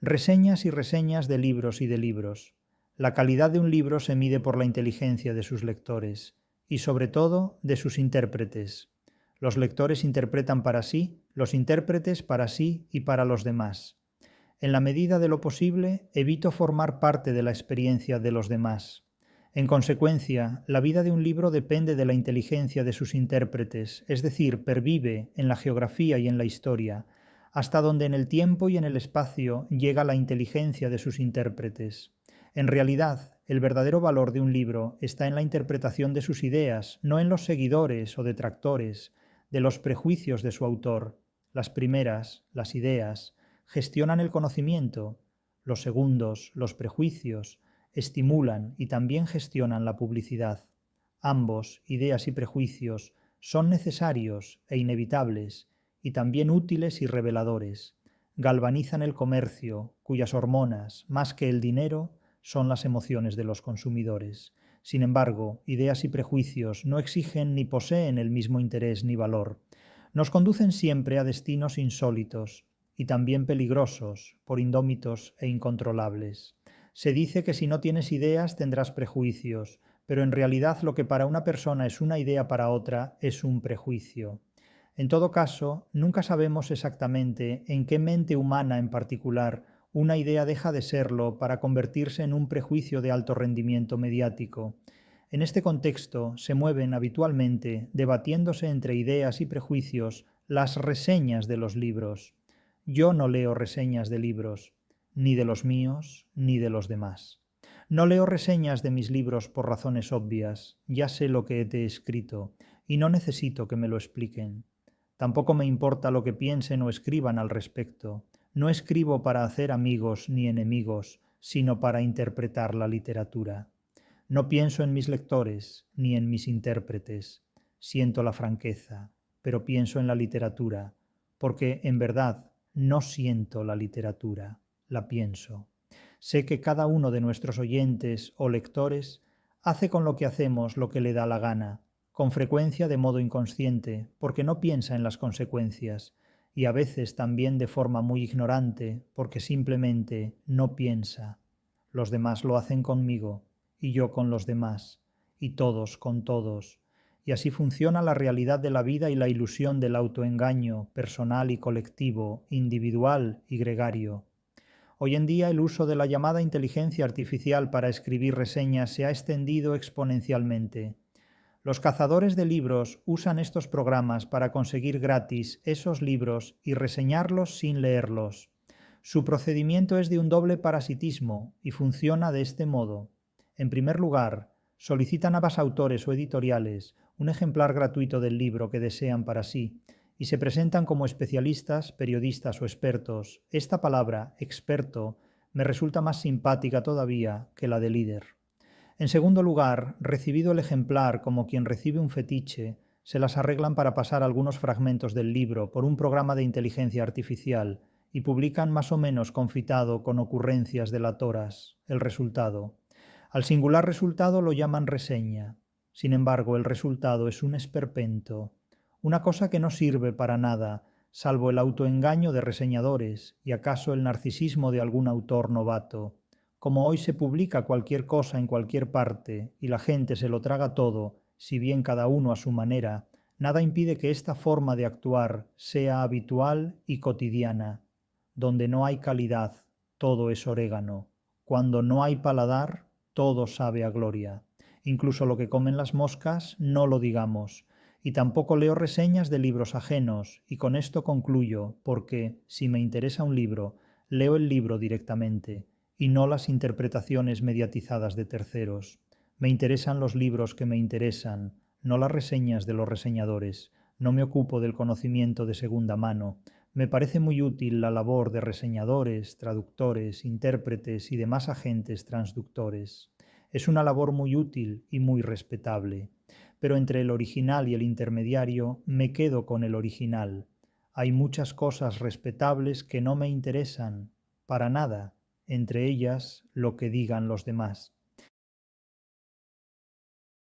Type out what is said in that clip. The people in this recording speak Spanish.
Reseñas y reseñas de libros y de libros. La calidad de un libro se mide por la inteligencia de sus lectores y, sobre todo, de sus intérpretes. Los lectores interpretan para sí, los intérpretes para sí y para los demás. En la medida de lo posible, evito formar parte de la experiencia de los demás. En consecuencia, la vida de un libro depende de la inteligencia de sus intérpretes, es decir, pervive en la geografía y en la historia, hasta donde en el tiempo y en el espacio llega la inteligencia de sus intérpretes. En realidad, el verdadero valor de un libro está en la interpretación de sus ideas, no en los seguidores o detractores, de los prejuicios de su autor. Las primeras, las ideas, gestionan el conocimiento; los segundos, los prejuicios, estimulan y también gestionan la publicidad. Ambos, ideas y prejuicios, son necesarios e inevitables, y también útiles y reveladores. Galvanizan el comercio, cuyas hormonas, más que el dinero, son las emociones de los consumidores. Sin embargo, ideas y prejuicios no exigen ni poseen el mismo interés ni valor. Nos conducen siempre a destinos insólitos y también peligrosos, por indómitos e incontrolables. Se dice que si no tienes ideas tendrás prejuicios, pero en realidad lo que para una persona es una idea para otra es un prejuicio. En todo caso, nunca sabemos exactamente en qué mente humana en particular una idea deja de serlo para convertirse en un prejuicio de alto rendimiento mediático. En este contexto se mueven habitualmente, debatiéndose entre ideas y prejuicios, las reseñas de los libros. Yo no leo reseñas de libros, ni de los míos, ni de los demás. No leo reseñas de mis libros por razones obvias, ya sé lo que te he escrito, y no necesito que me lo expliquen. Tampoco me importa lo que piensen o escriban al respecto. No escribo para hacer amigos ni enemigos, sino para interpretar la literatura. No pienso en mis lectores ni en mis intérpretes. Siento la franqueza, pero pienso en la literatura, porque en verdad no siento la literatura, la pienso. Sé que cada uno de nuestros oyentes o lectores hace con lo que hacemos lo que le da la gana, con frecuencia de modo inconsciente, porque no piensa en las consecuencias, y a veces también de forma muy ignorante, porque simplemente no piensa. Los demás lo hacen conmigo, y yo con los demás, y todos con todos. Y así funciona la realidad de la vida y la ilusión del autoengaño, personal y colectivo, individual y gregario. Hoy en día el uso de la llamada inteligencia artificial para escribir reseñas se ha extendido exponencialmente. Los cazadores de libros usan estos programas para conseguir gratis esos libros y reseñarlos sin leerlos. Su procedimiento es de un doble parasitismo y funciona de este modo. En primer lugar, solicitan a los autores o editoriales un ejemplar gratuito del libro que desean para sí y se presentan como especialistas, periodistas o expertos. Esta palabra, experto, me resulta más simpática todavía que la de líder. En segundo lugar, recibido el ejemplar como quien recibe un fetiche, se las arreglan para pasar algunos fragmentos del libro por un programa de inteligencia artificial y publican más o menos confitado con ocurrencias delatoras el resultado. Al singular resultado lo llaman reseña. Sin embargo, el resultado es un esperpento, una cosa que no sirve para nada, salvo el autoengaño de reseñadores y acaso el narcisismo de algún autor novato. Como hoy se publica cualquier cosa en cualquier parte y la gente se lo traga todo, si bien cada uno a su manera, nada impide que esta forma de actuar sea habitual y cotidiana. Donde no hay calidad, todo es orégano. Cuando no hay paladar, todo sabe a gloria. Incluso lo que comen las moscas, no lo digamos. Y tampoco leo reseñas de libros ajenos, y con esto concluyo, porque, si me interesa un libro, leo el libro directamente y no las interpretaciones mediatizadas de terceros. Me interesan los libros que me interesan, no las reseñas de los reseñadores. No me ocupo del conocimiento de segunda mano. Me parece muy útil la labor de reseñadores, traductores, intérpretes y demás agentes transductores. Es una labor muy útil y muy respetable. Pero entre el original y el intermediario me quedo con el original. Hay muchas cosas respetables que no me interesan, para nada, entre ellas lo que digan los demás.